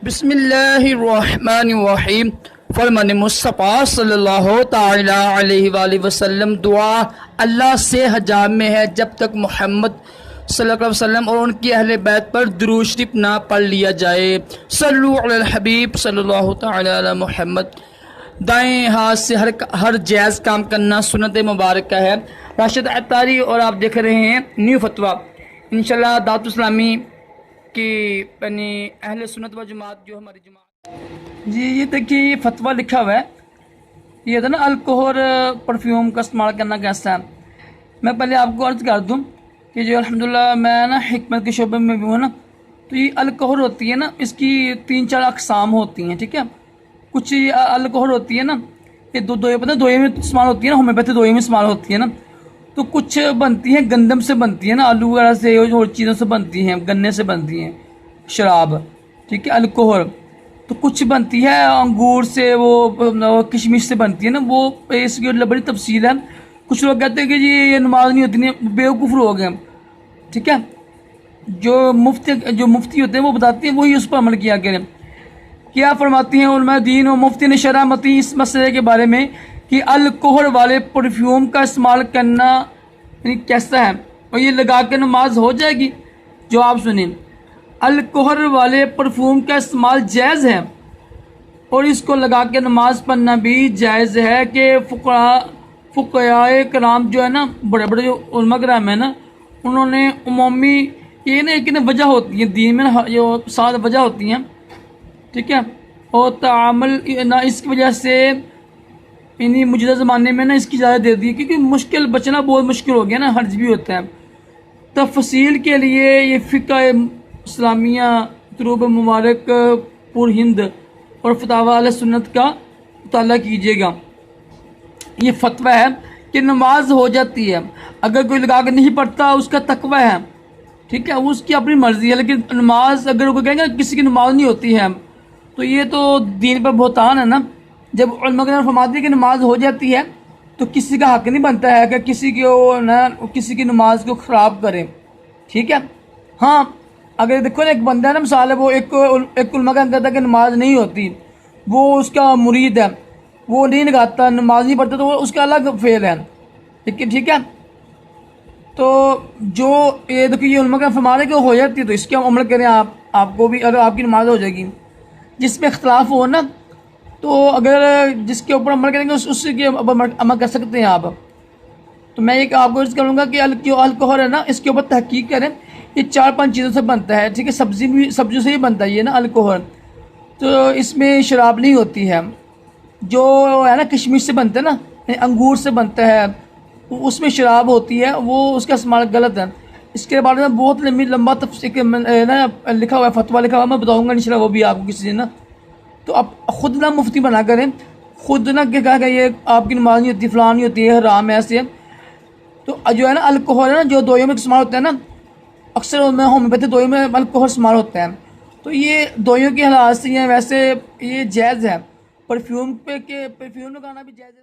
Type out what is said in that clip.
بسم اللہ الرحمن الرحیم فرمان مصطفیٰ صلی اللہ تعالی علیہ وآلہ وسلم دعا اللہ سے حجاب میں ہے جب تک محمد صلی اللہ علیہ وسلم اور ان کی اہل بیت پر درود شریف نہ پڑھ لیا جائے۔ صلو علی الحبیب صلی اللہ تعالی علی محمد۔ دائیں ہاتھ سے ہر جائز کام کرنا سنت مبارکہ ہے۔ راشد عطاری اور آپ دیکھ رہے ہیں نیو فتویٰ۔ انشاءاللہ دعوت اسلامی کہ یعنی اہل سنت و جماعت جو ہماری جماعت جی یہ دیکھیے یہ فتویٰ لکھا ہوا ہے، یہ تھا نا الکحل پرفیوم کا استعمال کرنا کیسا ہے۔ میں پہلے آپ کو عرض کر دوں کہ جو الحمدللہ میں نا حکمت کے شعبے میں بھی ہوں نا، تو یہ الکحل ہوتی ہے نا، اس کی 3-4 اقسام ہوتی ہیں، ٹھیک ہے۔ کچھ یہ الکحل ہوتی ہے نا، یہ دوئی میں استعمال ہوتی ہے نا، ہومیوپیتھی دوئی میں استعمال ہوتی ہے نا، تو کچھ بنتی ہیں گندم سے بنتی ہے نا، آلو وغیرہ سے اور چیزوں سے بنتی ہیں، گنے سے بنتی ہیں شراب، ٹھیک ہے، الکحل۔ تو کچھ بنتی ہے انگور سے، وہ کشمش سے بنتی ہے نا، وہ اس کی بڑی تفصیل ہے۔ کچھ لوگ کہتے ہیں کہ جی یہ نماز نہیں ہوتی، نہیں، بیوقوف لوگ ہیں، ٹھیک ہے۔ جو مفتی ہوتے ہیں وہ بتاتے ہیں، وہی اس پر عمل کیا کریں۔ کیا فرماتی ہیں علماء دین و مفتی نے شرح متی اس مسئلے کے بارے میں کہ الکحل والے پرفیوم کا استعمال کرنا یعنی کیسا ہے، اور یہ لگا کے نماز ہو جائے گی؟ جواب سنیں، الکحل والے پرفیوم کا استعمال جائز ہے اور اس کو لگا کے نماز پڑھنا بھی جائز ہے کہ فقہائے کرام جو ہے نا، بڑے بڑے جو علماء کرام ہیں نا، انہوں نے عمومی یہ نا ایک وجہ ہوتی ہے دین میں، جو 7 وجہ ہوتی ہیں، ٹھیک ہے، اور تعامل نہ اس کی وجہ سے انہیں موجودہ زمانے میں نا اس کی اجازت دے دی، کیونکہ مشکل بچنا بہت مشکل ہو گیا نا، حرج بھی ہوتا ہے۔ تفصیل کے لیے یہ فقہ اسلامیہ دروب مبارک پر ہند اور فتاوی اہل سنت کا مطالعہ کیجیے گا۔ یہ فتویٰ ہے کہ نماز ہو جاتی ہے، اگر کوئی لگا کے نہیں پڑھتا اس کا تقوی ہے، ٹھیک ہے، اس کی اپنی مرضی ہے، لیکن نماز اگر کوئی کہیں گے کسی کی نماز نہیں ہوتی ہے تو یہ تو دین پر بہتان ہے نا۔ جب علماء نے فرماتے ہیں کہ نماز ہو جاتی ہے تو کسی کا حق نہیں بنتا ہے کہ کسی کی نماز کو خراب کرے، ٹھیک ہے۔ ہاں اگر دیکھو نا ایک بندہ ہے نا، مثال ہے، وہ ایک علماء کا کہتا ہے کہ نماز نہیں ہوتی، وہ اس کا مرید ہے، وہ نہیں لگاتا، نماز نہیں پڑھتا، تو وہ اس کا الگ فعل ہے، ٹھیک ہے۔ تو جو یہ دیکھو یہ علماء کا فرمان ہے کہ ہو جاتی ہے تو اس کے عمل کریں آپ کو بھی، اگر آپ کی نماز ہو جائے گی۔ جس میں اختلاف ہو نا، تو اگر جس کے اوپر عمل کریں گے اس کے عمل کر سکتے ہیں آپ۔ تو میں ایک آپ کو عرض کروں گا کہ الکحل ہے نا، اس کے اوپر تحقیق کریں، یہ 4-5 چیزوں سے بنتا ہے، ٹھیک ہے، سبزیوں سے ہی بنتا ہے یہ نا الکحل، تو اس میں شراب نہیں ہوتی ہے۔ جو ہے نا کشمش سے بنتا ہے نا، انگور سے بنتا ہے، اس میں شراب ہوتی ہے، وہ اس کا استعمال غلط ہے۔ اس کے بارے میں بہت لمبا تفصیل لکھا ہوا ہے، فتویٰ لکھا ہوا ہے، میں بتاؤں گا انشاءاللہ وہ بھی آپ کو کسی دن نا۔ تو آپ خود نہ مفتی بنا کریں، خود نہ کہ کہا کہ یہ آپ کی نماز نہیں ہوتی، فلاں نہیں ہوتی ہے، حرام ہے، ایسے ہے۔ تو جو ہے نا الکحل ہے نا، جو دوئیوں میں استعمال ہوتا ہے نا، اکثر ہومیوپیتھی دوئیوں میں الکحل استعمال ہوتا ہے، تو یہ دوئیوں کے حالات سے ویسے یہ جائز ہے۔ پرفیوم لگانا بھی جائز ہے۔